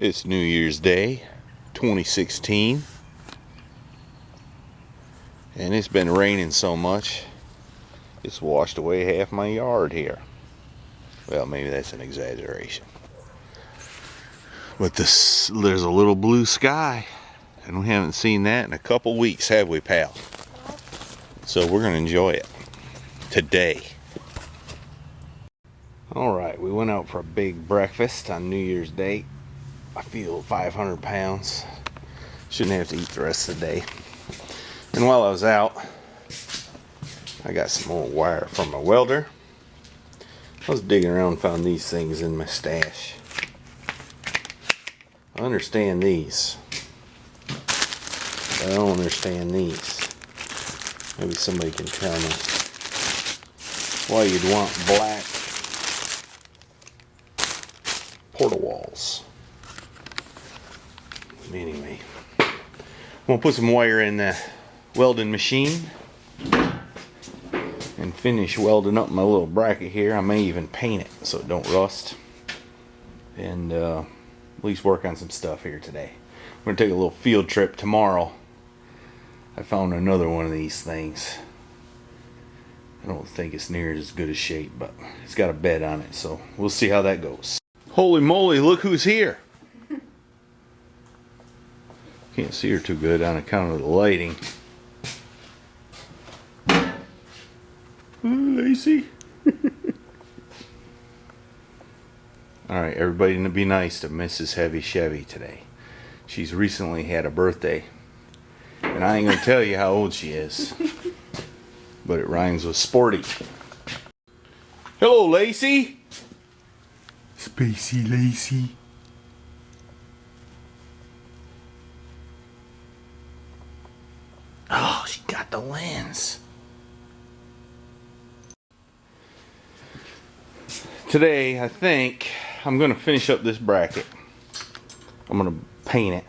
It's New Year's Day 2016 and it's been raining so much it's washed away half my yard here. Well, maybe that's an exaggeration, but there's a little blue sky and we haven't seen that in a couple weeks, have we, pal? So we're gonna enjoy it today. Alright, we went out for a big breakfast on New Year's Day. I feel 500 pounds. Shouldn't have to eat the rest of the day. And while I was out, I got some old wire from a welder. I was digging around and found these things in my stash. I understand these, but I don't understand these. Maybe somebody can tell me why you'd want black porta walls. Anyway, I'm gonna put some wire in the welding machine and finish welding up my little bracket here. I may even paint it so it don't rust, and at least work on some stuff here today. We're gonna take a little field trip tomorrow. I found another one of these things. I don't think it's near as good a shape, but it's got a bed on it, so we'll see how that goes. Holy moly, look who's here. Can't see her too good on account of the lighting. Lacey. Alright, everybody be nice to Mrs. Heavy Chevy today. She's recently had a birthday. And I ain't gonna tell you how old she is. But it rhymes with sporty. Hello, Lacey. Spacey Lacey. Oh, she got the lens. Today, I think I'm going to finish up this bracket. I'm going to paint it.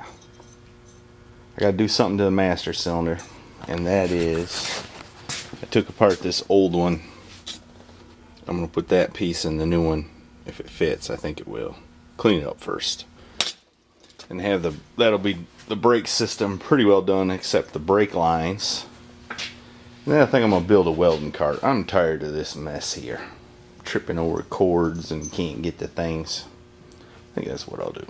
I got to do something to the master cylinder. And that is, I took apart this old one. I'm going to put that piece in the new one. If it fits, I think it will. Clean it up first. And have that'll be the brake system pretty well done, except the brake lines. And then I think I'm gonna build a welding cart. I'm tired of this mess here, tripping over cords and can't get the things. I think that's what I'll do.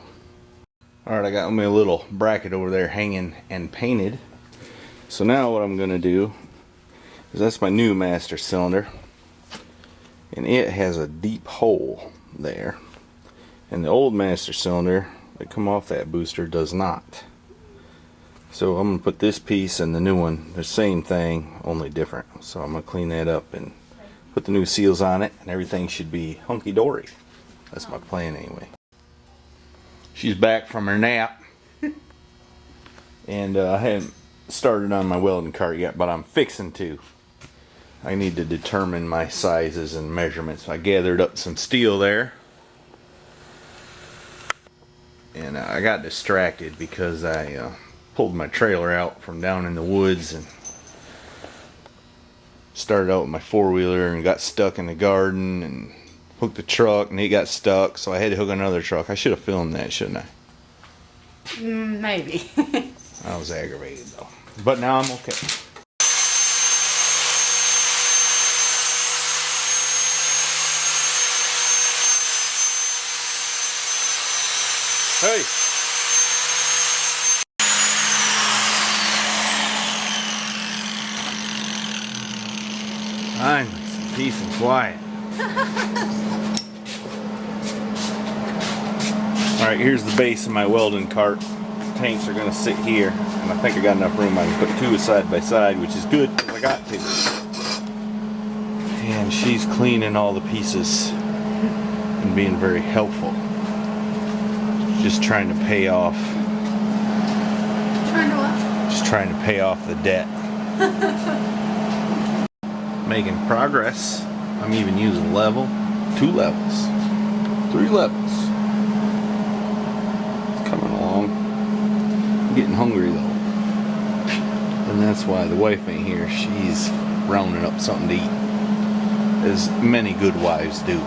Alright, I got me a little bracket over there hanging and painted. So now what I'm gonna do is, that's my new master cylinder, and it has a deep hole there, and the old master cylinder that come off that booster does not. So I'm gonna put this piece and the new one, the same thing, only different. So I'm gonna clean that up and put the new seals on it, and everything should be hunky-dory. That's my plan anyway. She's back from her nap. And I haven't started on my welding cart yet, but I'm fixing to. I need to determine my sizes and measurements. I gathered up some steel there. And I got distracted because I pulled my trailer out from down in the woods and started out with my four-wheeler and got stuck in the garden and hooked the truck and it got stuck, so I had to hook another truck. I should have filmed that, shouldn't I? Maybe. I was aggravated though. But now I'm okay. Hey! Finally, some peace and quiet. Alright, here's the base of my welding cart. Tanks are going to sit here, and I think I got enough room. I can put two side by side, which is good because I got to. And she's cleaning all the pieces and being very helpful. Just trying to pay off. Trying to what? Just trying to pay off the debt. Making progress. I'm even using level, 2 levels, 3 levels. It's coming along. I'm getting hungry though. And that's why the wife ain't here. She's rounding up something to eat, as many good wives do.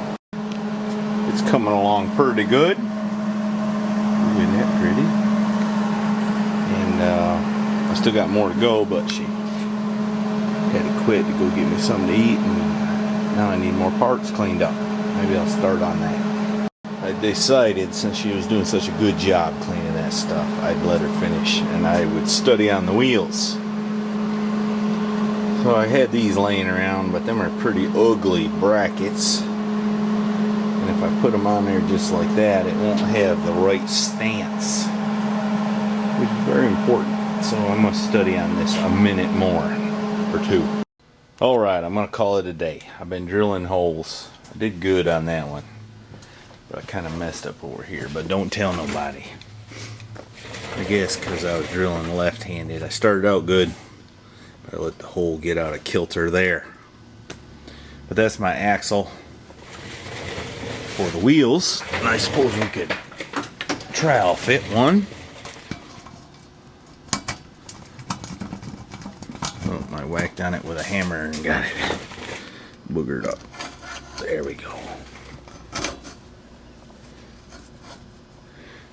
It's coming along pretty good. Moving I still got more to go, but she had to quit to go get me something to eat, and now I need more parts cleaned up. Maybe I'll start on that. I decided, since she was doing such a good job cleaning that stuff, I'd let her finish and I would study on the wheels. So I had these laying around, but them are pretty ugly brackets. And if I put them on there just like that, it won't have the right stance, which is very important. So I'm going to study on this a minute more or two. Alright, I'm going to call it a day. I've been drilling holes. I did good on that one, but I kind of messed up over here. But don't tell nobody. I guess because I was drilling left-handed. I started out good, but I let the hole get out of kilter there. But that's my axle for the wheels, and I suppose we could trowel fit one. Oh, I whacked on it with a hammer and got it boogered up. There we go.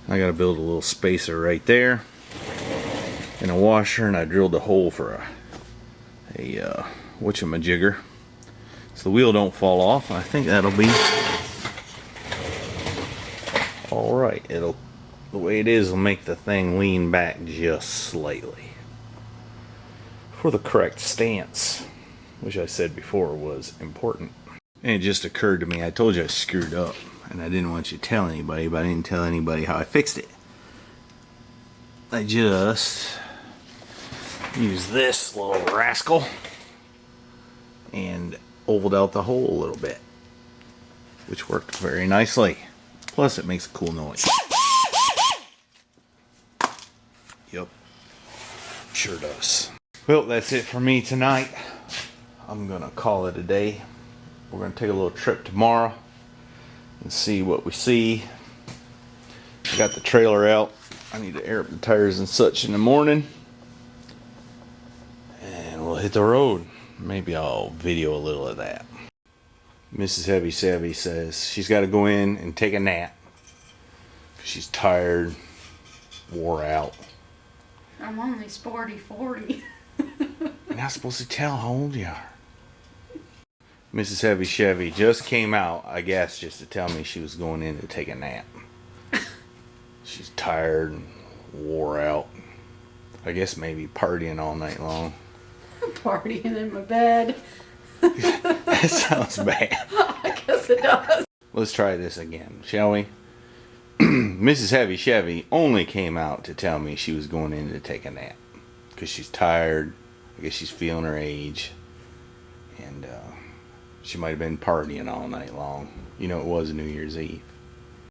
I gotta build a little spacer right there and a washer, and I drilled a hole for a whatchamajigger so the wheel don't fall off. I think that'll be alright. It'll, the way it is, will make the thing lean back just slightly for the correct stance, which I said before was important. And it just occurred to me, I told you I screwed up and I didn't want you to tell anybody, but I didn't tell anybody how I fixed it. I just used this little rascal and ovaled out the hole a little bit, which worked very nicely. Plus it makes a cool noise. Yep, sure does. Well, that's it for me tonight. I'm gonna call it a day. We're gonna take a little trip tomorrow and see what we see. I got the trailer out. I need to air up the tires and such in the morning, and we'll hit the road. Maybe I'll video a little of that. Mrs. Heavy Savvy says she's got to go in and take a nap because she's tired, wore out. I'm only sporty 40. You're not supposed to tell how old you are. Mrs. Heavy Chevy just came out, I guess, just to tell me she was going in to take a nap. She's tired and wore out. I guess maybe partying all night long. Partying in my bed. That sounds bad. I guess it does. Let's try this again, shall we? Mrs. Heavy Chevy only came out to tell me she was going in to take a nap because she's tired. I guess she's feeling her age, and she might have been partying all night long. You know, it was New Year's Eve.